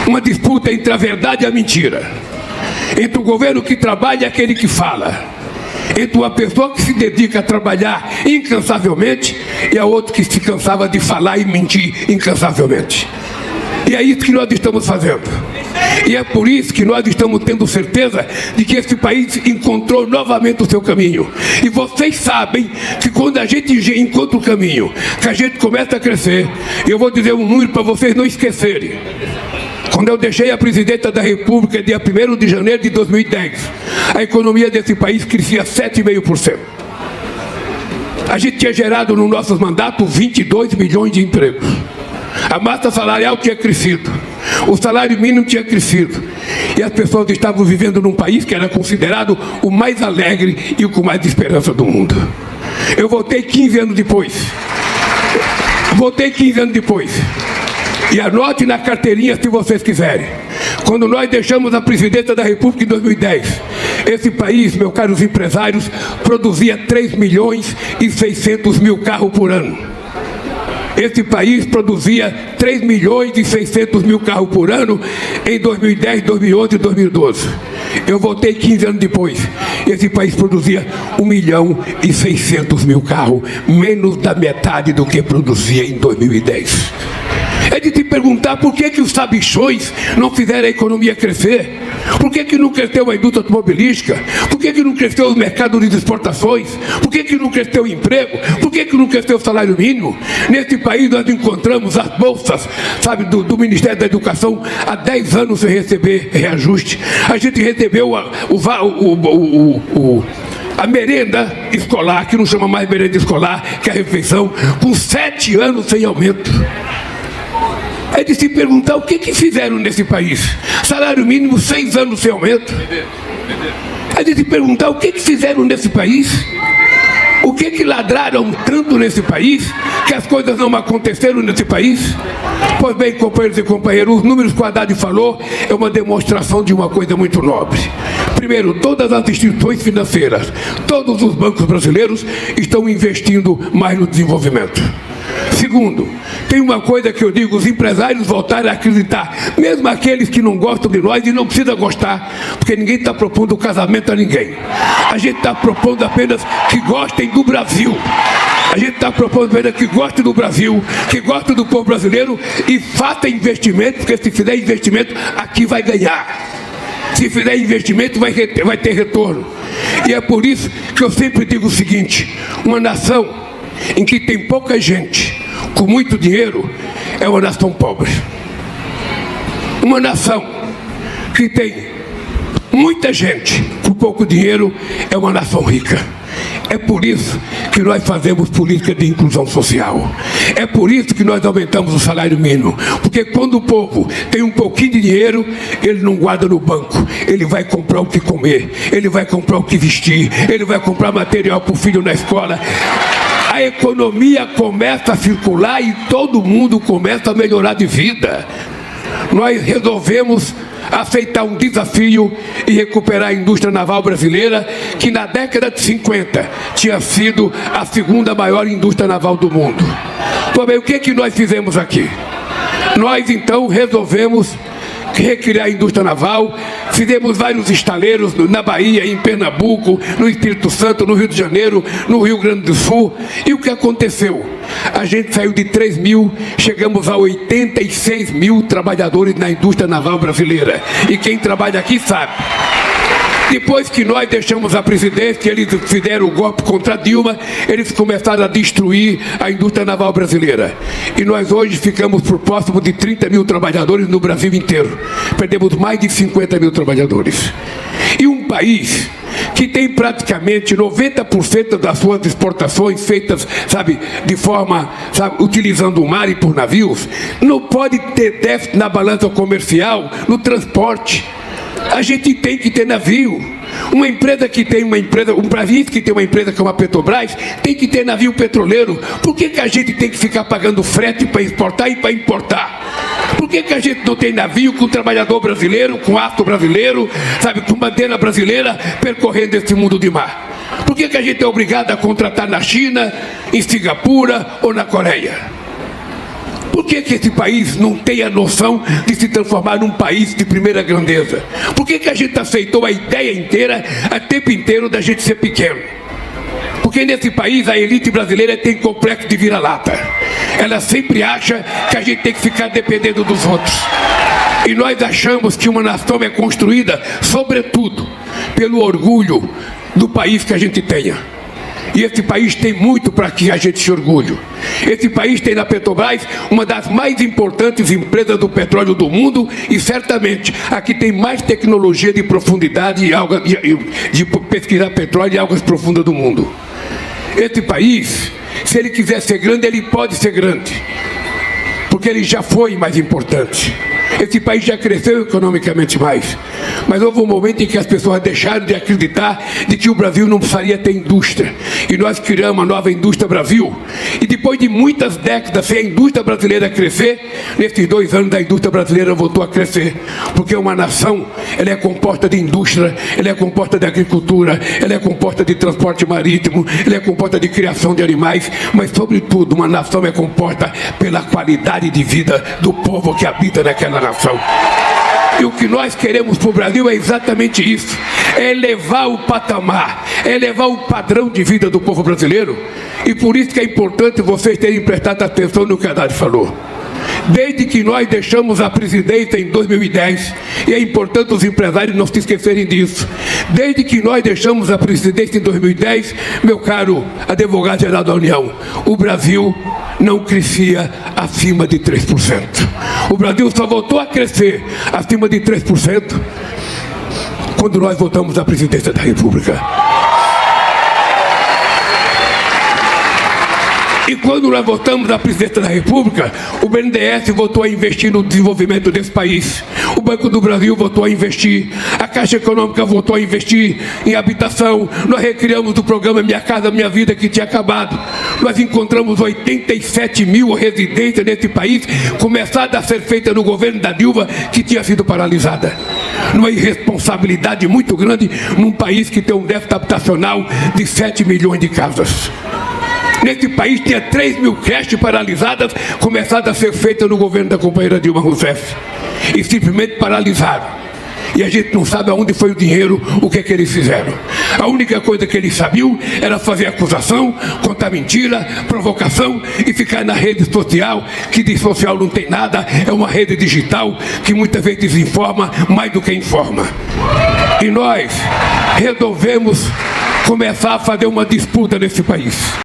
uma disputa entre a verdade e a mentira, entre o governo que trabalha e aquele que fala, entre uma pessoa que se dedica a trabalhar incansavelmente e a outra que se cansava de falar e mentir incansavelmente. E é isso que nós estamos fazendo. E é por isso que nós estamos tendo certeza de que esse país encontrou novamente o seu caminho. E vocês sabem que quando a gente encontra o caminho, que a gente começa a crescer, eu vou dizer um número para vocês não esquecerem. Quando eu deixei a presidenta da República, dia 1º de janeiro de 2010, a economia desse país crescia 7,5%. A gente tinha gerado no nosso mandato 22 milhões de empregos. A massa salarial tinha crescido, o salário mínimo tinha crescido, e as pessoas estavam vivendo num país que era considerado o mais alegre e o com mais esperança do mundo. Eu voltei 15 anos depois. E anote na carteirinha se vocês quiserem. Quando nós deixamos a presidência da República em 2010, esse país, meus caros empresários, produzia 3.600.000 carros por ano. Esse país produzia 3.600.000 carros por ano em 2010, 2011 e 2012. Eu voltei 15 anos depois. Esse país produzia 1.600.000 carros, menos da metade do que produzia em 2010. É de te perguntar por que os sabichões não fizeram a economia crescer? Por que não cresceu a indústria automobilística? Por que não cresceu os mercados de exportações? Por que não cresceu o emprego? Por que não cresceu o salário mínimo? Nesse país nós encontramos as bolsas, sabe, do Ministério da Educação há 10 anos sem receber reajuste. A gente recebeu a merenda escolar, que não chama mais merenda escolar, que é a refeição, com 7 anos sem aumento. É de se perguntar o que fizeram nesse país. Salário mínimo 6 anos sem aumento. É de se perguntar o que fizeram nesse país. O que ladraram tanto nesse país que as coisas não aconteceram nesse país? Pois bem, companheiros e companheiras, os números que o Haddad falou é uma demonstração de uma coisa muito nobre. Primeiro, todas as instituições financeiras, todos os bancos brasileiros estão investindo mais no desenvolvimento. Segundo, tem uma coisa que eu digo, os empresários voltaram a acreditar, mesmo aqueles que não gostam de nós, e não precisa gostar, porque ninguém está propondo casamento a ninguém. A gente está propondo apenas que gostem do Brasil. A gente está propondo apenas que gostem do Brasil, que gostem do povo brasileiro e faça investimento, porque se fizer investimento, aqui vai ganhar. Se fizer investimento, vai ter retorno. E é por isso que eu sempre digo o seguinte, uma nação em que tem pouca gente com muito dinheiro é uma nação pobre. Uma nação que tem muita gente com pouco dinheiro é uma nação rica. É por isso que nós fazemos política de inclusão social. É por isso que nós aumentamos o salário mínimo. Porque quando o povo tem um pouquinho de dinheiro, ele não guarda no banco. Ele vai comprar o que comer, ele vai comprar o que vestir, ele vai comprar material para o filho na escola. A economia começa a circular e todo mundo começa a melhorar de vida. Nós resolvemos aceitar um desafio e recuperar a indústria naval brasileira, que na década de 50 tinha sido a segunda maior indústria naval do mundo. Bem, o que nós fizemos aqui? Nós então resolvemos recriar a indústria naval, fizemos vários estaleiros na Bahia, em Pernambuco, no Espírito Santo, no Rio de Janeiro, no Rio Grande do Sul. E o que aconteceu? A gente saiu de 3 mil, chegamos a 86 mil trabalhadores na indústria naval brasileira. E quem trabalha aqui sabe. Depois que nós deixamos a presidência, eles fizeram o golpe contra Dilma, eles começaram a destruir a indústria naval brasileira. E nós hoje ficamos por próximo de 30 mil trabalhadores no Brasil inteiro. Perdemos mais de 50 mil trabalhadores. E um país que tem praticamente 90% das suas exportações feitas, sabe, de forma, sabe, utilizando o mar e por navios, não pode ter déficit na balança comercial, no transporte. A gente tem que ter navio. Uma empresa que tem uma empresa, um país que tem uma empresa como a Petrobras, tem que ter navio petroleiro. Por que a gente tem que ficar pagando frete para exportar e para importar? Por que a gente não tem navio com trabalhador brasileiro, com aço brasileiro, sabe, com bandeira brasileira percorrendo esse mundo de mar? Por que a gente é obrigado a contratar na China, em Singapura ou na Coreia? Por que esse país não tem a noção de se transformar num país de primeira grandeza? Por que a gente aceitou a ideia inteira, a tempo inteiro, da gente ser pequeno? Porque nesse país a elite brasileira tem complexo de vira-lata. Ela sempre acha que a gente tem que ficar dependendo dos outros. E nós achamos que uma nação é construída, sobretudo, pelo orgulho do país que a gente tenha. E esse país tem muito para que a gente se orgulhe. Esse país tem na Petrobras uma das mais importantes empresas do petróleo do mundo e certamente aqui tem mais tecnologia de profundidade de pesquisar petróleo e águas profundas do mundo. Esse país, se ele quiser ser grande, ele pode ser grande, porque ele já foi mais importante. Esse país já cresceu economicamente mais, mas houve um momento em que as pessoas deixaram de acreditar de que o Brasil não precisaria ter indústria. E nós criamos a nova indústria Brasil. E depois de muitas décadas sem a indústria brasileira crescer, nesses 2 anos a indústria brasileira voltou a crescer. Porque uma nação, ela é composta de indústria, ela é composta de agricultura, ela é composta de transporte marítimo, ela é composta de criação de animais, mas sobretudo uma nação é composta pela qualidade de vida do povo que habita naquela nação. E o que nós queremos para o Brasil é exatamente isso: é elevar o patamar, é elevar o padrão de vida do povo brasileiro. E por isso que é importante vocês terem prestado atenção no que a Haddad falou. Desde que nós deixamos a presidência em 2010, e é importante os empresários não se esquecerem disso, desde que nós deixamos a presidência em 2010, meu caro advogado-geral da União, o Brasil não crescia acima de 3%. O Brasil só voltou a crescer acima de 3% quando nós voltamos à presidência da República. E quando nós voltamos à presidência da República, o BNDES voltou a investir no desenvolvimento desse país. O Banco do Brasil voltou a investir. A Caixa Econômica voltou a investir em habitação. Nós recriamos o programa Minha Casa Minha Vida, que tinha acabado. Nós encontramos 87 mil residências nesse país, começada a ser feita no governo da Dilma, que tinha sido paralisada. Uma irresponsabilidade muito grande num país que tem um déficit habitacional de 7 milhões de casas. Nesse país tinha 3 mil creches paralisadas, começadas a ser feitas no governo da companheira Dilma Rousseff. E simplesmente paralisaram. E a gente não sabe aonde foi o dinheiro, o que é que eles fizeram. A única coisa que eles sabiam era fazer acusação, contar mentira, provocação e ficar na rede social, que de social não tem nada, é uma rede digital que muitas vezes desinforma mais do que informa. E nós resolvemos começar a fazer uma disputa nesse país.